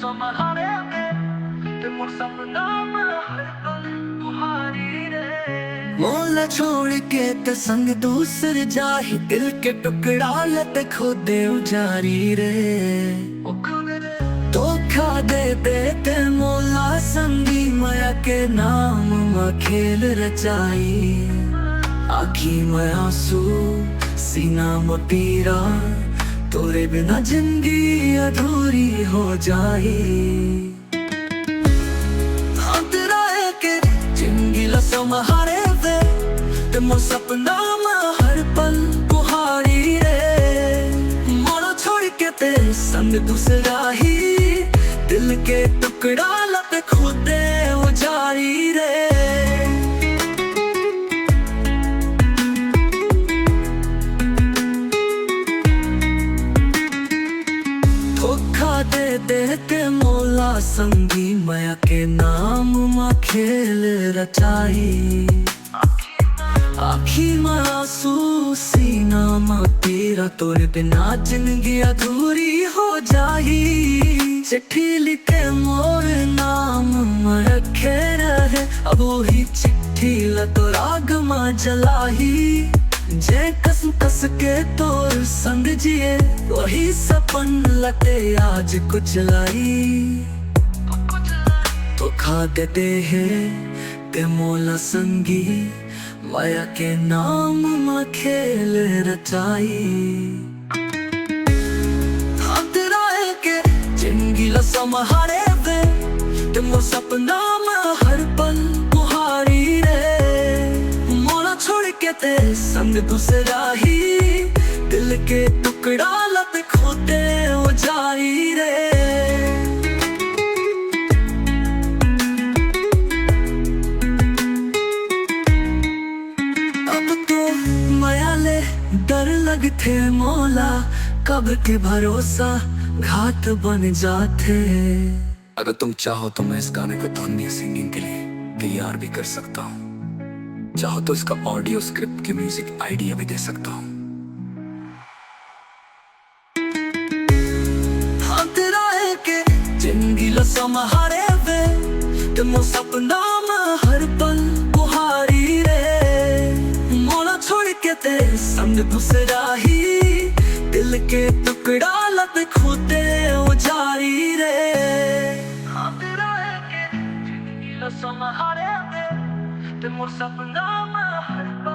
समारे वे ते मोर सपना में हर पल तुम्हारी रे। मोला छोड़ के ते संग दूसर जाही, दिल के टुकड़ा लत खुदे उजारी रे। धोखा दे दे ते मोला संगी, माया के नाम में खेल रचाई। आखी में आंसू सीना में पीरा, तोरे बिना जिंदगी अधूरी हो जाई। तेरा के जिंदगी लसमहारे वे ते मोर सपना में हर पल तुम्हारी रे। मोरा छोड़ के ते संग दूसरा ही, दिल के टुकड़ा लत खुदे उजारी रे। धोखा दे दे के मोला संगी, माया के नाम में खेल रचाई। आखी में आंसू सीना में तेरा, तोरे बिना जिंदगी अधूरी हो जाई। चिट्ठी लिखे मोर नाम में रखे रहे, अब वही चिट्ठी लतो राग में जलाही। जे कसम कस के तोर संग जिए, वही सपन लटे आज कुछ लाई। धोखा देते हैं ते मोला संगी, माया के नाम में खेल रचाई। तेरा के जिंदगी लसमहारे वे ते मोर सपना में हर पल तुम्हारी रे। मोला छोड़ के ते संग दूसरा ही, दिल के टुकड़ा लत खुदे उजारी रे। डर लगते मोला, कब के भरोसा घाट बन जाते। अगर तुम चाहो तो मैं इस गाने को ध्वनि सिंगिंग के लिए तैयार भी कर सकता हूँ। चाहो तो इसका ऑडियो स्क्रिप्ट की म्यूजिक आइडिया भी दे सकता हूँ। हाँ तेरा है के जिंदगी लसमहारे वे ते मोर सपना में हर पल तुम्हारी रे। मोला छोड़ के ते संग दूसरा ही, दिल के टुकड़ा लत खुदे उजारी रे। हाँ तेरा है के जिंदगी लसमहारे वे ते मोर सपना में हर पल